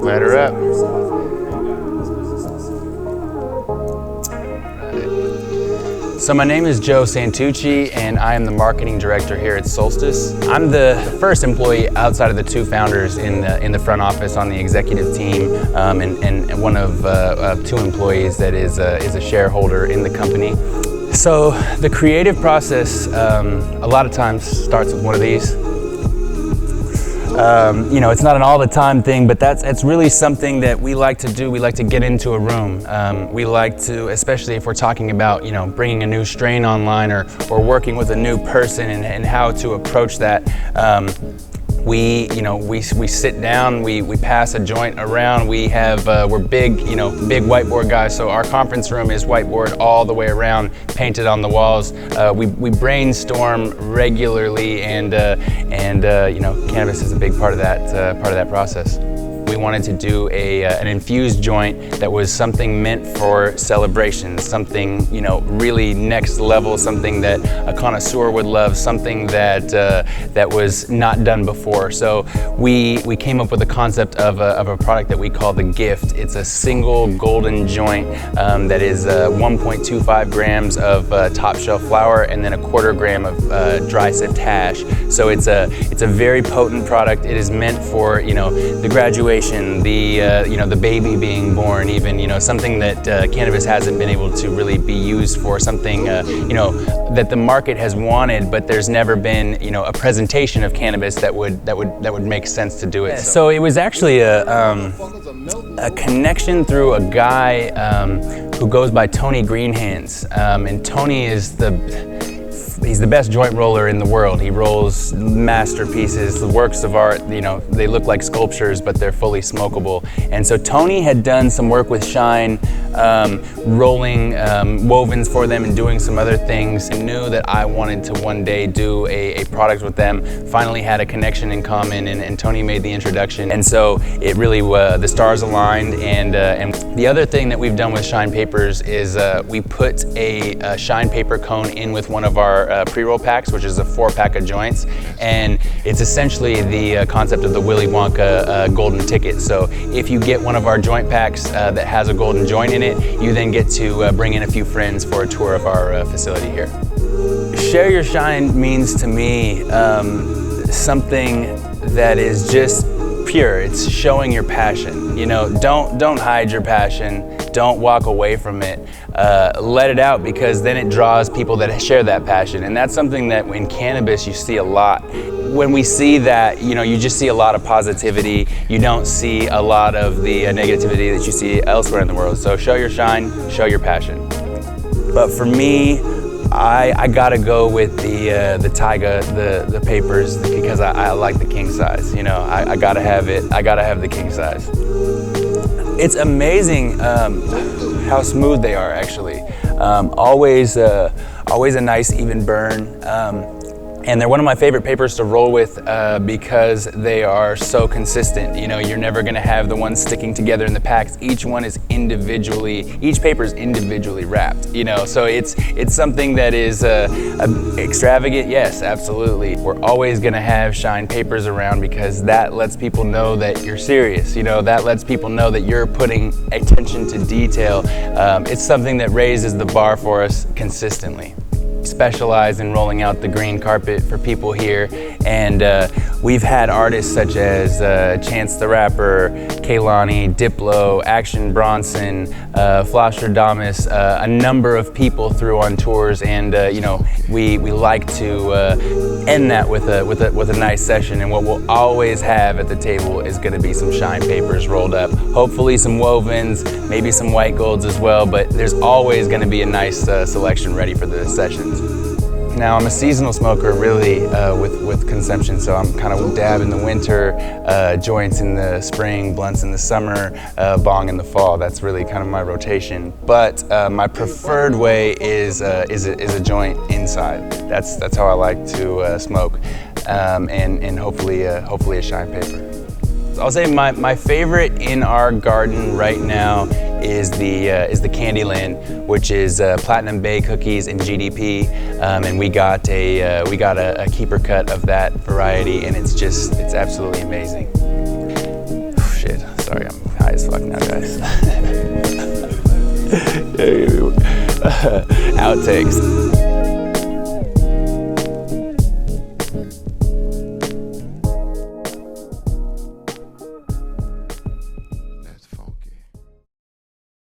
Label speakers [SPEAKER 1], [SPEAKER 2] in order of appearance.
[SPEAKER 1] Let her up. So my name is Joe Santucci, and I am the marketing director here at Solstice. I'm the first employee outside of the two founders in the front office on the executive team, and one of two employees that is a shareholder in the company. So the creative process a lot of times starts with one of these. It's not an all the time thing, but it's really something that we like to do. We like to get into a room. We like to, especially if we're talking about, bringing a new strain online or working with a new person and how to approach that. We sit down, we pass a joint around. We're big whiteboard guys. So our conference room is whiteboard all the way around, painted on the walls. We brainstorm regularly, and cannabis is a big part of that process. We wanted to do an infused joint that was something meant for celebrations, something really next level, something that a connoisseur would love, something that was not done before. So we came up with a concept of a product that we call the Gift. It's a single golden joint that is 1.25 grams of top shelf flower and then a 1/4 gram of dry sipped hash. So it's a very potent product. It is meant for the graduation, the baby being born, even something that cannabis hasn't been able to really be used for, something that the market has wanted, but there's never been a presentation of cannabis that would make sense to do it. So it was actually a connection through a guy who goes by Tony Greenhands, and Tony is he's the best joint roller in the world. He rolls masterpieces, the works of art. They look like sculptures, but they're fully smokable. And so Tony had done some work with Shine, rolling wovens for them and doing some other things. I knew that I wanted to one day do a product with them. Finally had a connection in common, and Tony made the introduction. And so it really, the stars aligned. And the other thing that we've done with Shine Papers is we put a Shine Paper cone in with one of our pre-roll packs, which is a 4-pack of joints, and it's essentially the concept of the Willy Wonka golden ticket. So if you get one of our joint packs that has a golden joint in it, you then get to bring in a few friends for a tour of our facility here. Share your shine means to me something that is just pure. It's showing your passion. Don't hide your passion. Don't walk away from it. Let it out, because then it draws people that share that passion. And that's something that in cannabis you see a lot. When we see that, you just see a lot of positivity. You don't see a lot of the negativity that you see elsewhere in the world. So show your shine, show your passion. But for me, I gotta go with the Taiga, the papers, because I like the king size. I gotta have it. I gotta have the king size. It's amazing how smooth they are, actually. Always a nice even burn. And they're one of my favorite papers to roll with because they are so consistent. You're never gonna have the ones sticking together in the packs. Each paper is individually wrapped, so it's something that is extravagant, yes, absolutely. We're always gonna have Shine Papers around because that lets people know that you're serious, that lets people know that you're putting attention to detail. It's something that raises the bar for us consistently. Specialize in rolling out the green carpet for people here, and we've had artists such as Chance the Rapper, Kaylani, Diplo, Action Bronson, Flosstradamus, a number of people through on tours, and we like to end that with a nice session. And what we'll always have at the table is going to be some Shine Papers rolled up, hopefully some wovens, maybe some white golds as well, but there's always going to be a nice selection ready for the sessions. Now, I'm a seasonal smoker, really, with consumption, so I'm kind of dab in the winter, joints in the spring, blunts in the summer, bong in the fall. That's really kind of my rotation. But my preferred way is a joint inside. That's how I like to smoke, and hopefully a Shine Paper. I'll say my favorite in our garden right now is the Candyland, which is Platinum Bay cookies and GDP, and we got a keeper cut of that variety, and it's absolutely amazing. Shit, sorry. Outtakes.